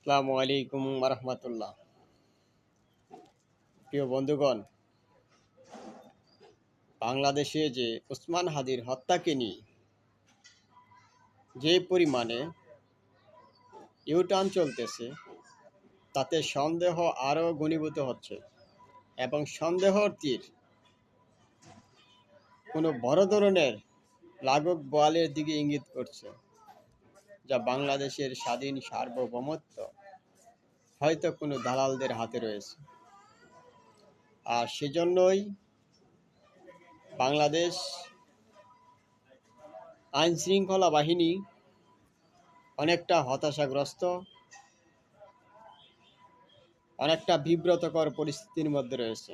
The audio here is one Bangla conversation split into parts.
আসসালামু আলাইকুম রহমতুল্লাহ। প্রিয় বন্ধুগণ, বাংলাদেশে যে ওসমান হাদির হত্যাকে নিয়ে যে পরিমাণে ইউটার্ন চলতেছে, তাতে সন্দেহ আরও ঘনীভূত হচ্ছে এবং সন্দেহর তীর কোনো বড় ধরনের লাঘব বোয়ালের দিকে ইঙ্গিত করছে, যা বাংলাদেশের স্বাধীন সার্বভৌমত্ব হয়তো কোনো দালালদের হাতে রয়েছে। আর সেজন্যই বাংলাদেশ আইন শৃঙ্খলা বাহিনী অনেকটা হতাশাগ্রস্ত, অনেকটা বিব্রতকর পরিস্থিতির মধ্যে রয়েছে।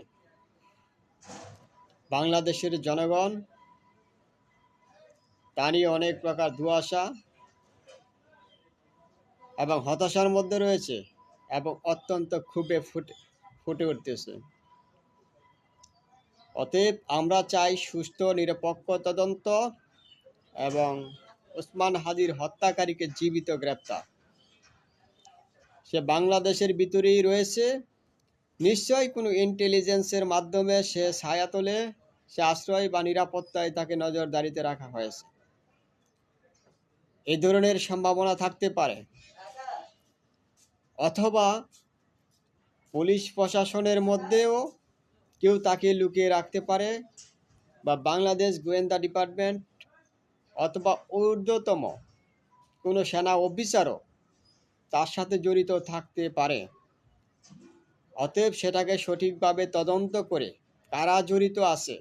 বাংলাদেশের জনগণ তা নিয়ে অনেক প্রকার দুআশা এবং হতাশার মধ্যে রয়েছে এবং অত্যন্ত ক্ষোভে ফুটে উঠতেছে। অতএব আমরা চাই সুষ্ঠু নিরপেক্ষ তদন্ত এবং ওসমান হাদির হত্যাকারীকে জীবিত গ্রেপ্তার। সে বাংলাদেশের ভিতরেই রয়েছে, নিশ্চয়ই কোনো ইন্টেলিজেন্সের মাধ্যমে সে ছায়াতলে, সে আশ্রয় বা নিরাপত্তায় তাকে নজরদারিতে রাখা হয়েছে। এই ধরনের সম্ভাবনা থাকতে পারে, অথবা পুলিশ প্রশাসনের মধ্যেও কেউ তাকে লুকিয়ে রাখতে পারে, বা বাংলাদেশ গোয়েন্দা ডিপার্টমেন্ট অথবা ঊর্ধ্বতম কোনো সেনা অফিসারও তার সাথে জড়িত থাকতে পারে। অতএব সেটাকে সঠিকভাবে তদন্ত করে কারা জড়িত আছে,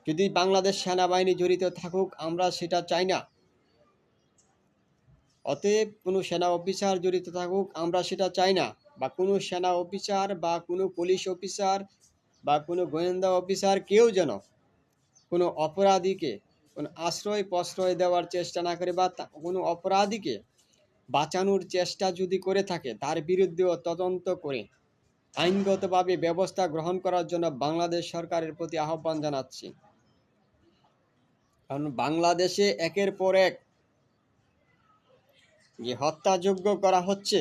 যদি বাংলাদেশ সেনাবাহিনী জড়িত থাকুক আমরা সেটা চাই না। অতএব কোনো সেনা অফিসার জড়িত থাকুক আমরা সেটা চাই না, বা কোনো সেনা অফিসার বা কোনো পুলিশ অফিসার বা কোনো গোয়েন্দা অফিসার কেউ যেন কোনো অপরাধীকে কোনো আশ্রয় প্রশ্রয় দেওয়ার চেষ্টা না করে, বা কোনো অপরাধীকে বাঁচানোর চেষ্টা যদি করে থাকে তার বিরুদ্ধেও তদন্ত করে আইনগতভাবে ব্যবস্থা গ্রহণ করার জন্য বাংলাদেশ সরকারের প্রতি আহ্বান জানাচ্ছি। কারণ বাংলাদেশে একের পর এক যে হত্যাযজ্ঞ করা হচ্ছে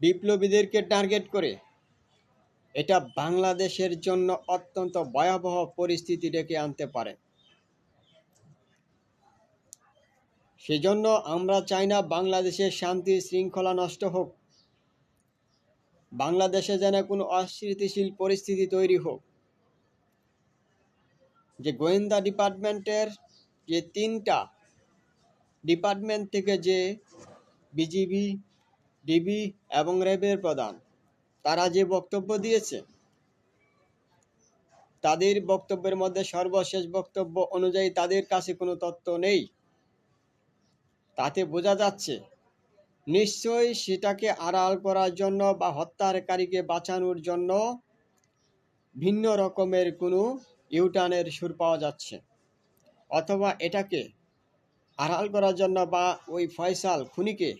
বিপ্লবীদেরকে টার্গেট করে, এটা বাংলাদেশের জন্য অত্যন্ত ভয়াবহ পরিস্থিতি ডেকে আনতে পারে। সেজন্য আমরা চাই না বাংলাদেশের শান্তি শৃঙ্খলা নষ্ট হোক, বাংলাদেশে যেন কোনো অস্থিতিশীল পরিস্থিতি তৈরি হোক। যে গোয়েন্দা ডিপার্টমেন্টের যে 3টা ডিপার্টমেন্ট থেকে যে বিজিবি, ডিবি এবং র্যাবের প্রধান তারা যে বক্তব্য দিয়েছে, তাদের বক্তব্যের মধ্যে সর্বশেষ বক্তব্য অনুযায়ী তাদের কাছে কোনো তথ্য নেই। তাতে বোঝা যাচ্ছে নিশ্চয়ই সেটাকে আড়াল করার জন্য বা হত্যাকারীকে বাঁচানোর জন্য ভিন্ন রকমের কোনো ইউটার্নের সুর পাওয়া যাচ্ছে, অথবা এটাকে আড়াল করার জন্য বা ওই ফয়সাল খুনিকে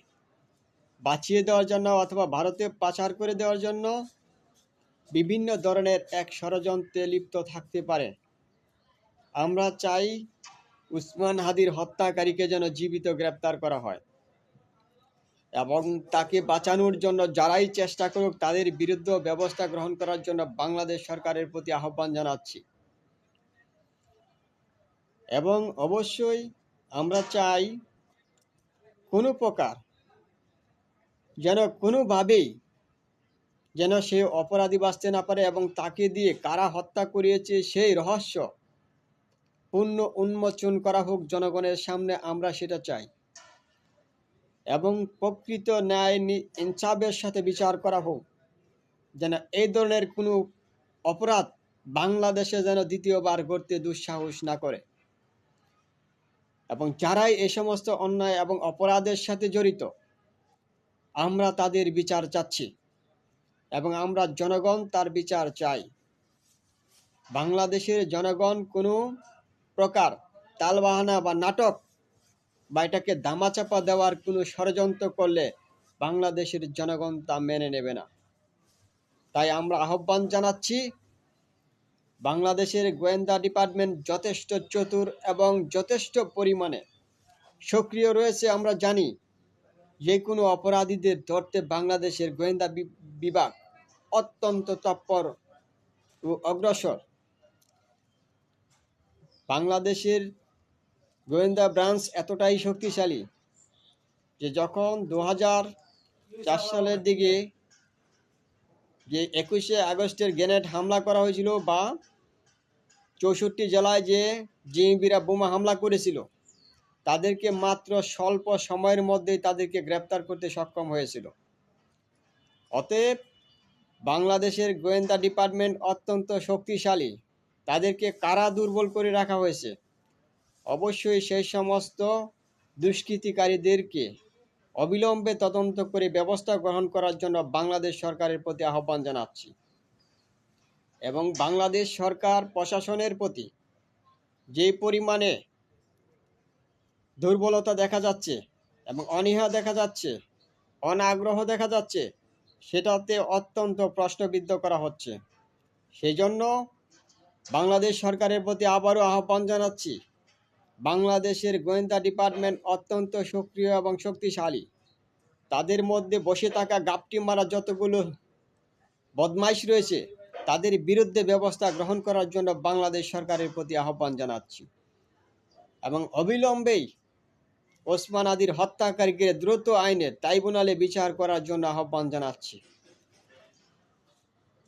বাঁচিয়ে দেওয়ার জন্য অথবা ভারতে পাচার করে দেওয়ার জন্য বিভিন্ন ধরনের এক ষড়যন্ত্রে লিপ্ত থাকতে পারে। আমরা চাই ওসমান হাদির হত্যাকারীকে যেন জীবিত গ্রেপ্তার করা হয় এবং তাকে বাঁচানোর জন্য যারাই চেষ্টা করুক তাদের বিরুদ্ধে ব্যবস্থা গ্রহণ করার জন্য বাংলাদেশ সরকারের প্রতি আহ্বান জানাচ্ছি। এবং অবশ্যই আমরা চাই কোনো প্রকার যেন কোনোভাবেই যেন সে অপরাধী বাঁচতে না পারে, এবং তাকে দিয়ে কারা হত্যা করিয়েছে সেই রহস্য পূর্ণ উন্মোচন করা হোক জনগণের সামনে, আমরা সেটা চাই। এবং প্রকৃত ন্যায় ইনসাফের সাথে বিচার করা হোক, যেন এই ধরনের কোনো অপরাধ বাংলাদেশে যেন দ্বিতীয়বার করতে দুঃসাহস না করে, এবং যারাই এই সমস্ত অন্যায় এবং অপরাধের সাথে জড়িত আমরা তাদের বিচার চাচ্ছি এবং আমরা জনগণ তার বিচার চাই। বাংলাদেশের জনগণ কোনো প্রকার তালবাহানা বা নাটক বা এটাকে দামাচাপা দেওয়ার কোনো ষড়যন্ত্র করলে বাংলাদেশের জনগণ তা মেনে নেবে না। তাই আমরা আহ্বান জানাচ্ছি, বাংলাদেশের গোয়েন্দা ডিপার্টমেন্ট যথেষ্ট চতুর এবং যথেষ্ট পরিমাণে সক্রিয় রয়েছে আমরা জানি, যে কোনো অপরাধীদের ধরতে বাংলাদেশের গোয়েন্দা বিভাগ অত্যন্ত তৎপর ও অগ্রসর। বাংলাদেশের গোয়েন্দা ব্রাঞ্চ এতটাই শক্তিশালী যে যখন 2004 সালের দিকে যে 21শে আগস্টের গ্রেনেড হামলা করা হয়েছিল বা 64 জেলায় যে জিএমবিরা বোমা হামলা করেছিল, তাদেরকে মাত্র স্বল্প সময়ের মধ্যেই তাদেরকে গ্রেপ্তার করতে সক্ষম হয়েছিল। অতএব বাংলাদেশের গোয়েন্দা ডিপার্টমেন্ট অত্যন্ত শক্তিশালী। তাদেরকে কারা দুর্বল করে রাখা হয়েছে? অবশ্যই সেই সমস্ত দুষ্কৃতিকারীদেরকে অবিলম্বে তদন্ত করে ব্যবস্থা গ্রহণ করার জন্য বাংলাদেশ সরকারের প্রতি আহ্বান জানাচ্ছি এবং বাংলাদেশ সরকার প্রশাসনের প্রতি যে পরিমাণে দুর্বলতা দেখা যাচ্ছে এবং অনীহা দেখা যাচ্ছে, অনাগ্রহ দেখা যাচ্ছে, সেটাতে অত্যন্ত প্রশ্নবিদ্ধ করা হচ্ছে। সেই জন্য বাংলাদেশ সরকারের প্রতি আবারও আহ্বান জানাচ্ছি, বাংলাদেশের গোয়েন্দা ডিপার্টমেন্ট অত্যন্ত সক্রিয় এবং শক্তিশালী। তাদের মধ্যে বসে থাকা গাপটি মারা যতগুলো বদমাইশ রয়েছে, তাদের বিরুদ্ধে ব্যবস্থা গ্রহণ করার জন্য বাংলাদেশ সরকারের প্রতি আহ্বান জানাচ্ছি এবং অবিলম্বেই ওসমান হাদির হত্যাকারীকে দ্রুত আইনের ট্রাইব্যুনালে বিচার করার জন্য আহ্বান জানাচ্ছি।